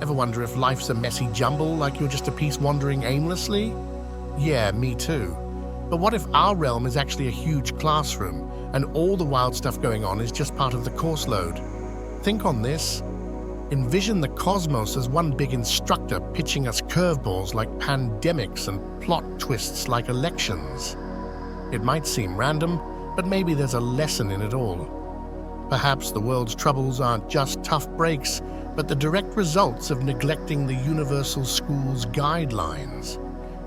Ever wonder if life's a messy jumble, like you're just a piece wandering aimlessly? Yeah, me too. But what if our realm is actually a huge classroom, and all the wild stuff going on is just part of the course load? Think on this. Envision the cosmos as one big instructor pitching us curveballs like pandemics and plot twists like elections. It might seem random, but maybe there's a lesson in it all. Perhaps the world's troubles aren't just tough breaks, but the direct results of neglecting the universal school's guidelines.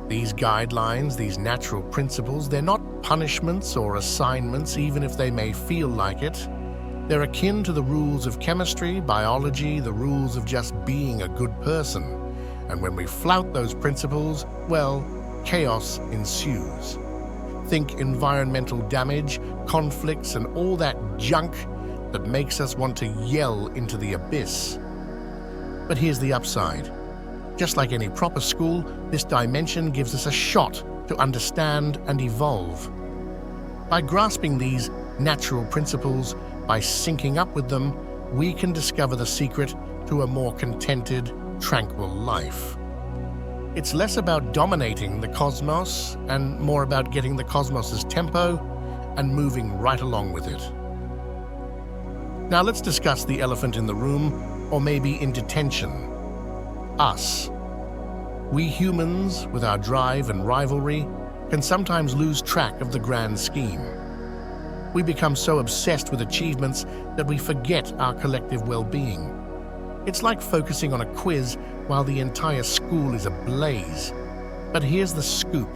These guidelines, these natural principles, they're not punishments or assignments, even if they may feel like it. They're akin to the rules of chemistry, biology, the rules of just being a good person. And when we flout those principles, well, chaos ensues. Think environmental damage, conflicts, and all that junk that makes us want to yell into the abyss. But here's the upside. Just like any proper school, this dimension gives us a shot to understand and evolve. By grasping these natural principles, by syncing up with them, we can discover the secret to a more contented, tranquil life. It's less about dominating the cosmos and more about getting the cosmos's tempo and moving right along with it. Now let's discuss the elephant in the room, or maybe in detention. Us. We humans, with our drive and rivalry, can sometimes lose track of the grand scheme. We become so obsessed with achievements that we forget our collective well-being. It's like focusing on a quiz while the entire school is ablaze. But here's the scoop.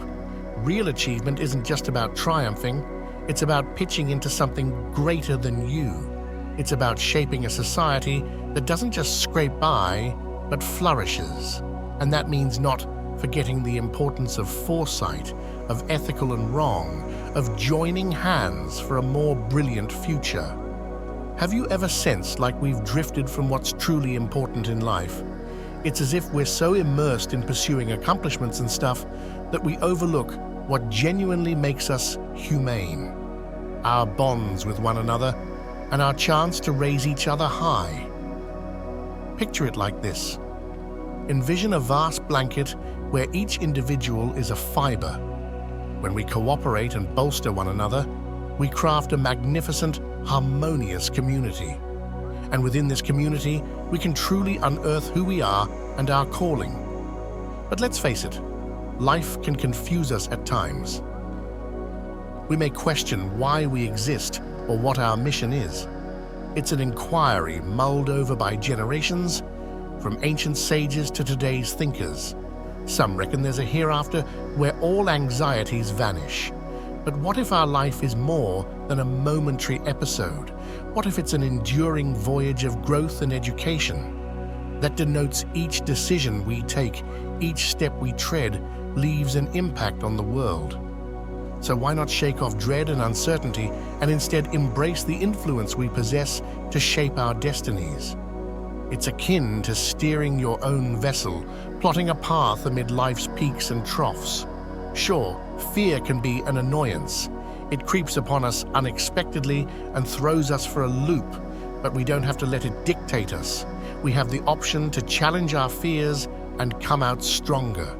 Real achievement isn't just about triumphing, it's about pitching into something greater than you. It's about shaping a society that doesn't just scrape by, but flourishes. And that means not forgetting the importance of foresight, of ethical and wrong, of joining hands for a more brilliant future. Have you ever sensed like we've drifted from what's truly important in life? It's as if we're so immersed in pursuing accomplishments and stuff that we overlook what genuinely makes us humane. Our bonds with one another and our chance to raise each other high. Picture it like this. Envision a vast blanket where each individual is a fiber. When we cooperate and bolster one another, we craft a magnificent, harmonious community. And within this community, we can truly unearth who we are and our calling. But let's face it, life can confuse us at times. We may question why we exist or what our mission is. It's an inquiry mulled over by generations, from ancient sages to today's thinkers. Some reckon there's a hereafter where all anxieties vanish. But what if our life is more than a momentary episode? What if it's an enduring voyage of growth and education that denotes each decision we take, each step we tread, leaves an impact on the world? So why not shake off dread and uncertainty and instead embrace the influence we possess to shape our destinies? It's akin to steering your own vessel, plotting a path amid life's peaks and troughs. Sure, fear can be an annoyance. It creeps upon us unexpectedly and throws us for a loop, but we don't have to let it dictate us. We have the option to challenge our fears and come out stronger.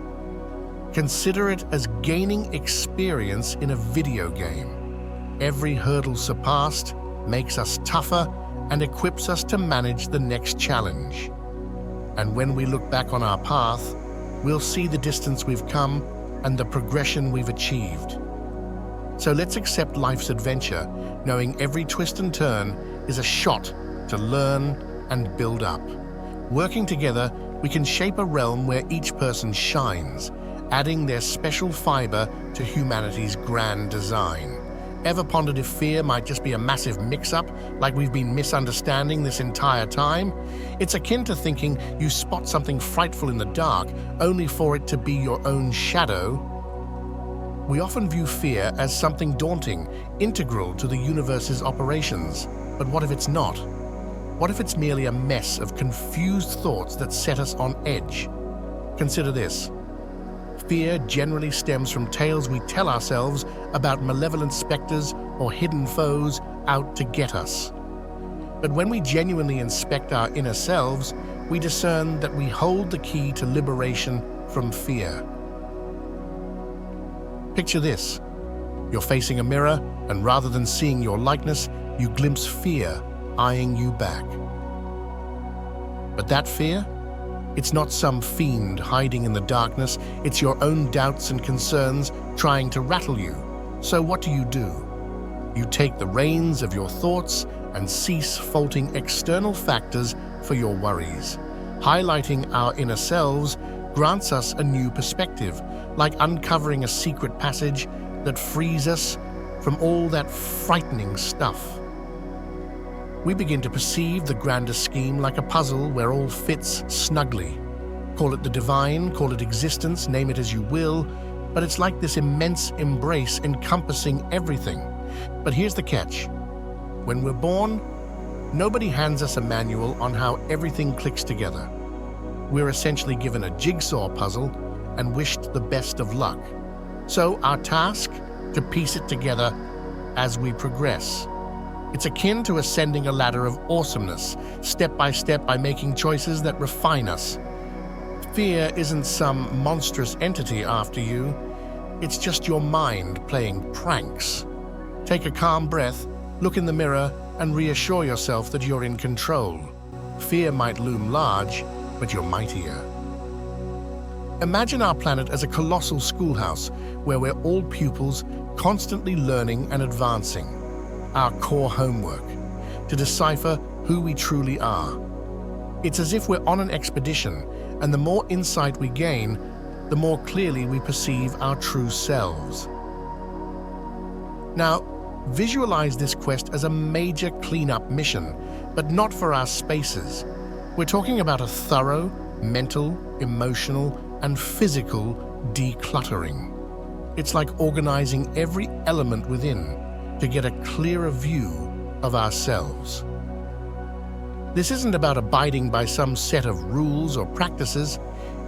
Consider it as gaining experience in a video game. Every hurdle surpassed makes us tougher and equips us to manage the next challenge. And when we look back on our path, we'll see the distance we've come and the progression we've achieved. So let's accept life's adventure, knowing every twist and turn is a shot to learn and build up. Working together, we can shape a realm where each person shines, adding their special fiber to humanity's grand design. Ever pondered if fear might just be a massive mix-up, like we've been misunderstanding this entire time? It's akin to thinking you spot something frightful in the dark, only for it to be your own shadow. We often view fear as something daunting, integral to the universe's operations. But what if it's not? What if it's merely a mess of confused thoughts that set us on edge? Consider this. Fear generally stems from tales we tell ourselves about malevolent specters or hidden foes out to get us. But when we genuinely inspect our inner selves, we discern that we hold the key to liberation from fear. Picture this. You're facing a mirror, and rather than seeing your likeness, you glimpse fear eyeing you back. But that fear? It's not some fiend hiding in the darkness. It's your own doubts and concerns trying to rattle you. So what do? You take the reins of your thoughts and cease faulting external factors for your worries. Highlighting our inner selves grants us a new perspective, like uncovering a secret passage that frees us from all that frightening stuff. We begin to perceive the grander scheme like a puzzle where all fits snugly. Call it the divine, call it existence, name it as you will, but it's like this immense embrace encompassing everything. But here's the catch. When we're born, nobody hands us a manual on how everything clicks together. We're essentially given a jigsaw puzzle and wished the best of luck. So our task, to piece it together as we progress. It's akin to ascending a ladder of awesomeness, step by step by making choices that refine us. Fear isn't some monstrous entity after you. It's just your mind playing pranks. Take a calm breath, look in the mirror, and reassure yourself that you're in control. Fear might loom large, but you're mightier. Imagine our planet as a colossal schoolhouse where we're all pupils, constantly learning and advancing. Our core homework, to decipher who we truly are. It's as if we're on an expedition, and the more insight we gain, the more clearly we perceive our true selves. Now, visualize this quest as a major cleanup mission, but not for our spaces. We're talking about a thorough, mental, emotional, and physical decluttering. It's like organizing every element within to get a clearer view of ourselves. This isn't about abiding by some set of rules or practices.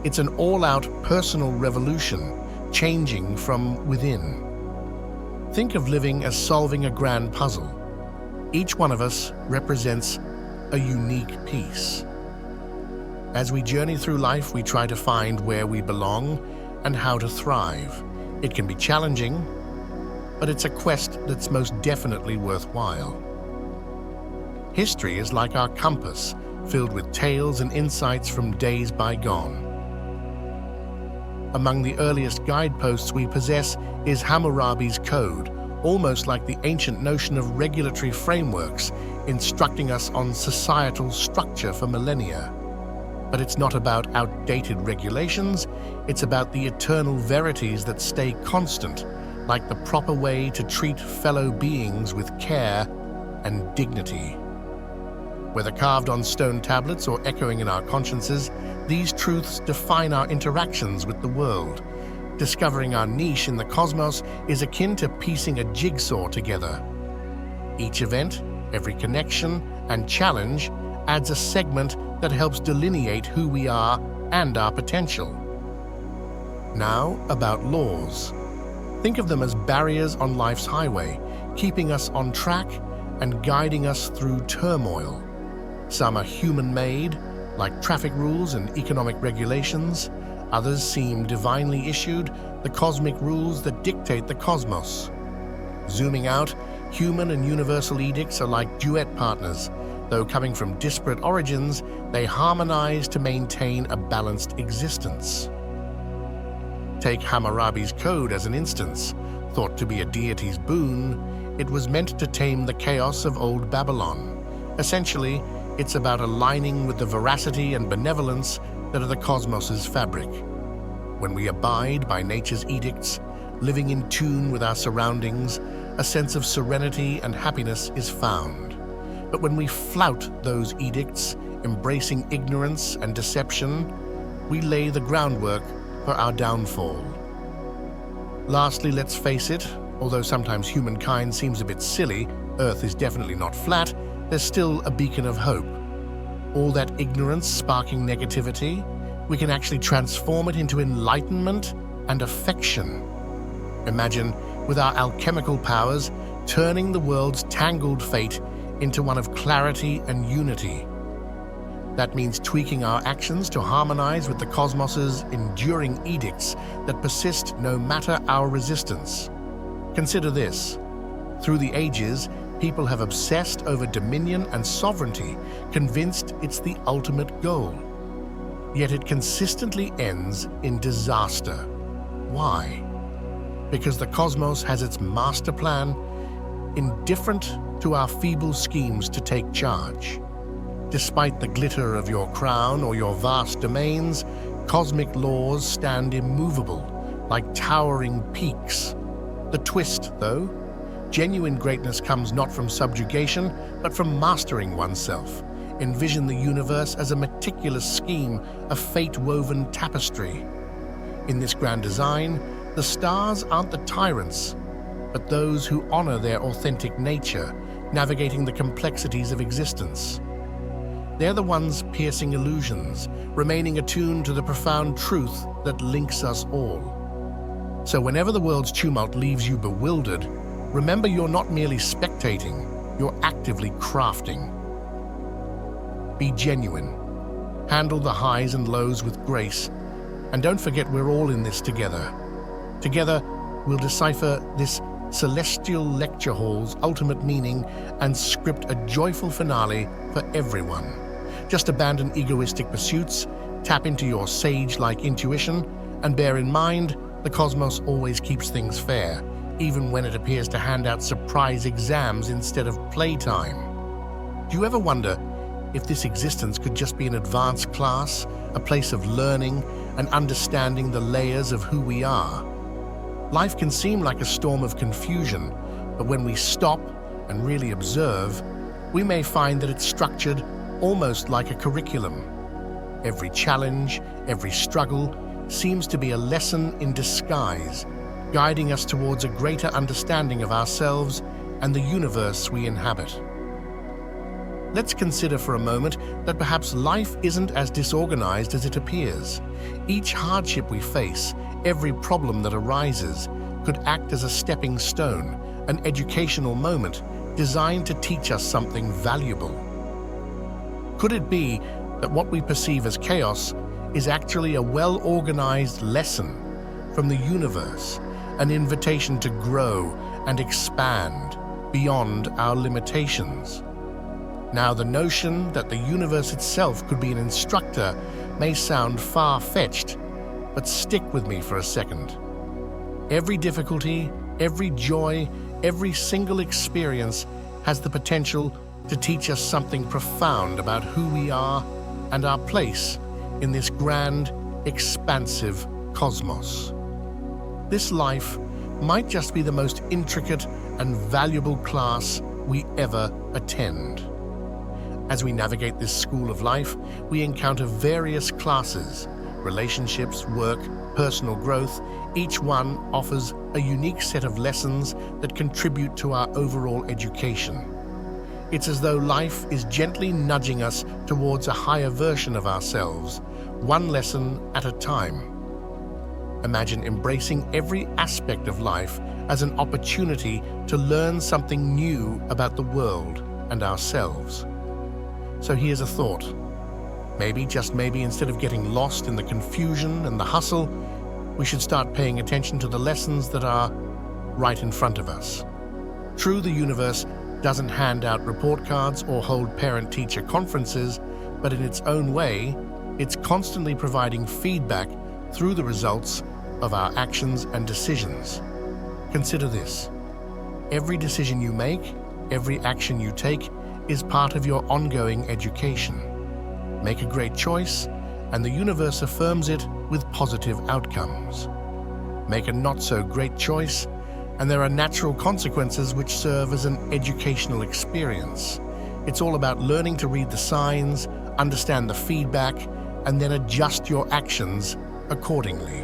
It's an all-out personal revolution, changing from within. Think of living as solving a grand puzzle. Each one of us represents a unique piece. As we journey through life, we try to find where we belong and how to thrive. It can be challenging, but it's a quest that's most definitely worthwhile. History is like our compass, filled with tales and insights from days bygone. Among the earliest guideposts we possess is Hammurabi's Code, almost like the ancient notion of regulatory frameworks, instructing us on societal structure for millennia. But it's not about outdated regulations, it's about the eternal verities that stay constant, like the proper way to treat fellow beings with care and dignity. Whether carved on stone tablets or echoing in our consciences, these truths define our interactions with the world. Discovering our niche in the cosmos is akin to piecing a jigsaw together. Each event, every connection, and challenge adds a segment that helps delineate who we are and our potential. Now, about laws. Think of them as barriers on life's highway, keeping us on track and guiding us through turmoil. Some are human-made, like traffic rules and economic regulations. Others seem divinely issued, the cosmic rules that dictate the cosmos. Zooming out, human and universal edicts are like duet partners. Though coming from disparate origins, they harmonize to maintain a balanced existence. Take Hammurabi's Code as an instance. Thought to be a deity's boon, it was meant to tame the chaos of old Babylon. Essentially, it's about aligning with the veracity and benevolence that are the cosmos's fabric. When we abide by nature's edicts, living in tune with our surroundings, a sense of serenity and happiness is found. But when we flout those edicts, embracing ignorance and deception, we lay the groundwork for our downfall. Lastly, let's face it, although sometimes humankind seems a bit silly, Earth is definitely not flat, there's still a beacon of hope. All that ignorance sparking negativity, we can actually transform it into enlightenment and affection. Imagine, with our alchemical powers, turning the world's tangled fate into one of clarity and unity. That means tweaking our actions to harmonize with the cosmos's enduring edicts that persist no matter our resistance. Consider this. Through the ages, people have obsessed over dominion and sovereignty, convinced it's the ultimate goal. Yet it consistently ends in disaster. Why? Because the cosmos has its master plan, indifferent to our feeble schemes to take charge. Despite the glitter of your crown or your vast domains, cosmic laws stand immovable, like towering peaks. The twist, though, genuine greatness comes not from subjugation, but from mastering oneself. Envision the universe as a meticulous scheme, a fate-woven tapestry. In this grand design, the stars aren't the tyrants, but those who honor their authentic nature, navigating the complexities of existence. They're the ones piercing illusions, remaining attuned to the profound truth that links us all. So whenever the world's tumult leaves you bewildered, remember you're not merely spectating, you're actively crafting. Be genuine. Handle the highs and lows with grace, and don't forget we're all in this together. Together, we'll decipher this celestial lecture hall's ultimate meaning and script a joyful finale for everyone. Just abandon egoistic pursuits, tap into your sage-like intuition, and bear in mind the cosmos always keeps things fair, even when it appears to hand out surprise exams instead of playtime. Do you ever wonder if this existence could just be an advanced class, a place of learning and understanding the layers of who we are? Life can seem like a storm of confusion, but when we stop and really observe, we may find that it's structured almost like a curriculum. Every challenge, every struggle seems to be a lesson in disguise, guiding us towards a greater understanding of ourselves and the universe we inhabit. Let's consider for a moment that perhaps life isn't as disorganized as it appears. Each hardship we face, every problem that arises, could act as a stepping stone, an educational moment designed to teach us something valuable. Could it be that what we perceive as chaos is actually a well-organized lesson from the universe, an invitation to grow and expand beyond our limitations? Now, the notion that the universe itself could be an instructor may sound far-fetched, but stick with me for a second. Every difficulty, every joy, every single experience has the potential to teach us something profound about who we are and our place in this grand, expansive cosmos. This life might just be the most intricate and valuable class we ever attend. As we navigate this school of life, we encounter various classes, relationships, work, personal growth. Each one offers a unique set of lessons that contribute to our overall education. It's as though life is gently nudging us towards a higher version of ourselves, one lesson at a time. Imagine embracing every aspect of life as an opportunity to learn something new about the world and ourselves. So here's a thought. Maybe, just maybe, instead of getting lost in the confusion and the hustle, we should start paying attention to the lessons that are right in front of us. True, the universe doesn't hand out report cards or hold parent-teacher conferences, but in its own way, it's constantly providing feedback through the results of our actions and decisions. Consider this. Every decision you make, every action you take, is part of your ongoing education. Make a great choice, and the universe affirms it with positive outcomes. Make a not-so-great choice, and there are natural consequences which serve as an educational experience. It's all about learning to read the signs, understand the feedback, and then adjust your actions accordingly.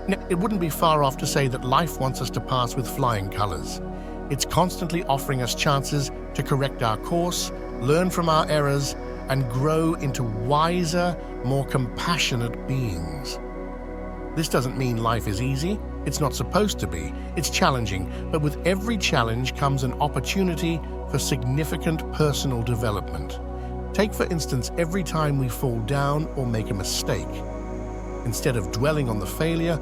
Now, it wouldn't be far off to say that life wants us to pass with flying colors. It's constantly offering us chances to correct our course, learn from our errors, and grow into wiser, more compassionate beings. This doesn't mean life is easy. It's not supposed to be. It's challenging, but with every challenge comes an opportunity for significant personal development. Take, for instance, every time we fall down or make a mistake. Instead of dwelling on the failure,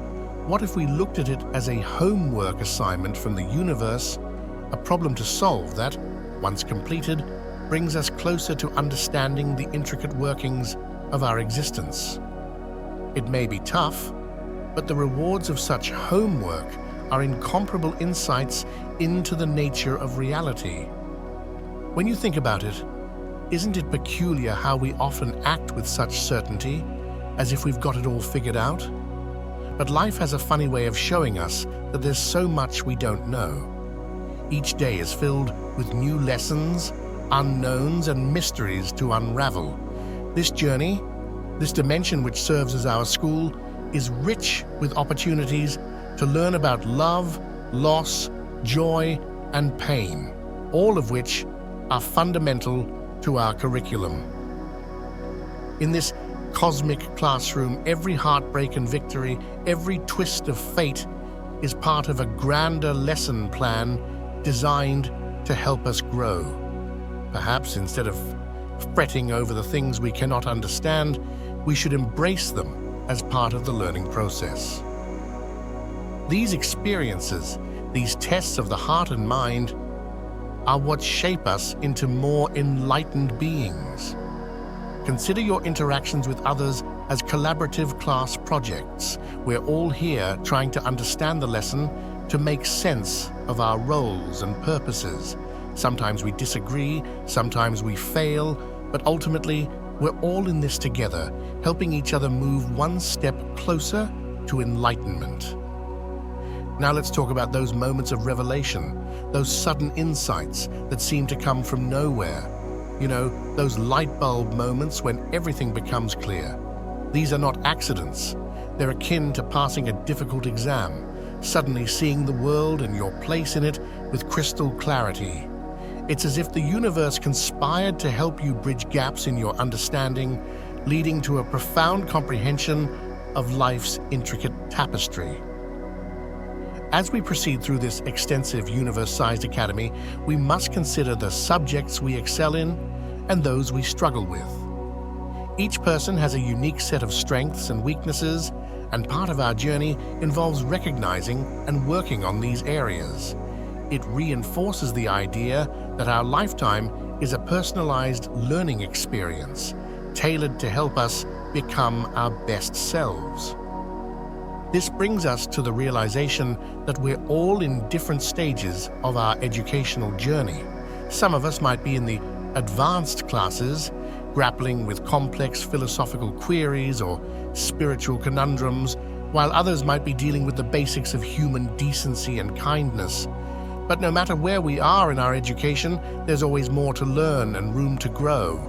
what if we looked at it as a homework assignment from the universe, a problem to solve that, once completed, brings us closer to understanding the intricate workings of our existence? It may be tough, but the rewards of such homework are incomparable insights into the nature of reality. When you think about it, isn't it peculiar how we often act with such certainty, as if we've got it all figured out? But life has a funny way of showing us that there's so much we don't know. Each day is filled with new lessons, unknowns, and mysteries to unravel. This journey, this dimension which serves as our school, is rich with opportunities to learn about love, loss, joy, and pain, all of which are fundamental to our curriculum. In this cosmic classroom, every heartbreak and victory, every twist of fate is part of a grander lesson plan designed to help us grow. Perhaps instead of fretting over the things we cannot understand, we should embrace them as part of the learning process. These experiences, these tests of the heart and mind, are what shape us into more enlightened beings. Consider your interactions with others as collaborative class projects. We're all here trying to understand the lesson, to make sense of our roles and purposes. Sometimes we disagree, sometimes we fail, but ultimately, we're all in this together, helping each other move one step closer to enlightenment. Now let's talk about those moments of revelation, those sudden insights that seem to come from nowhere. You know, those light bulb moments when everything becomes clear. These are not accidents. They're akin to passing a difficult exam, suddenly seeing the world and your place in it with crystal clarity. It's as if the universe conspired to help you bridge gaps in your understanding, leading to a profound comprehension of life's intricate tapestry. As we proceed through this extensive universe-sized academy, we must consider the subjects we excel in and those we struggle with. Each person has a unique set of strengths and weaknesses, and part of our journey involves recognizing and working on these areas. It reinforces the idea that our lifetime is a personalized learning experience, tailored to help us become our best selves. This brings us to the realization that we're all in different stages of our educational journey. Some of us might be in the advanced classes, grappling with complex philosophical queries or spiritual conundrums, while others might be dealing with the basics of human decency and kindness. But no matter where we are in our education, there's always more to learn and room to grow.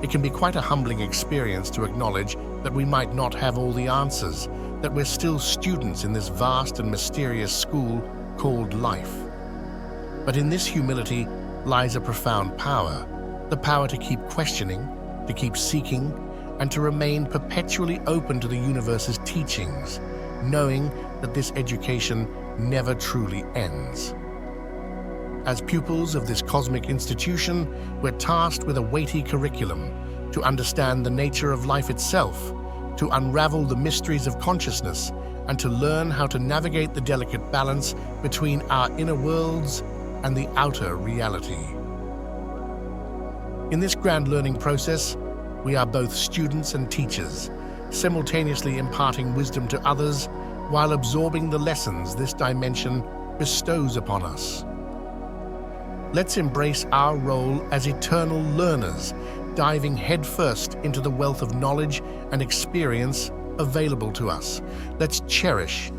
It can be quite a humbling experience to acknowledge that we might not have all the answers, that we're still students in this vast and mysterious school called life. But in this humility lies a profound power, the power to keep questioning, to keep seeking, and to remain perpetually open to the universe's teachings, knowing that this education never truly ends. As pupils of this cosmic institution, we're tasked with a weighty curriculum to understand the nature of life itself, to unravel the mysteries of consciousness, and to learn how to navigate the delicate balance between our inner worlds and the outer reality. In this grand learning process, we are both students and teachers, simultaneously imparting wisdom to others while absorbing the lessons this dimension bestows upon us. Let's embrace our role as eternal learners, diving headfirst into the wealth of knowledge and experience available to us. Let's cherish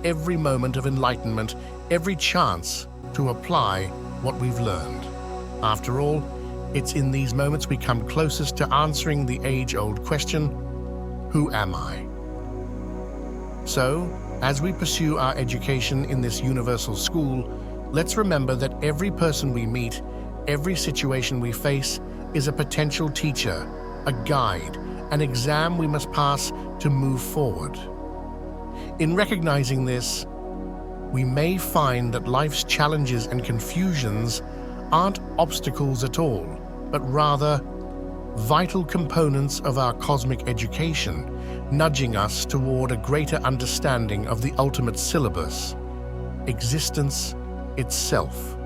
every moment of enlightenment, every chance to apply what we've learned. After all, it's in these moments we come closest to answering the age-old question, who am I? So, as we pursue our education in this universal school, let's remember that every person we meet, every situation we face, is a potential teacher, a guide, an exam we must pass to move forward. In recognizing this, we may find that life's challenges and confusions aren't obstacles at all, but rather vital components of our cosmic education, nudging us toward a greater understanding of the ultimate syllabus, existence itself.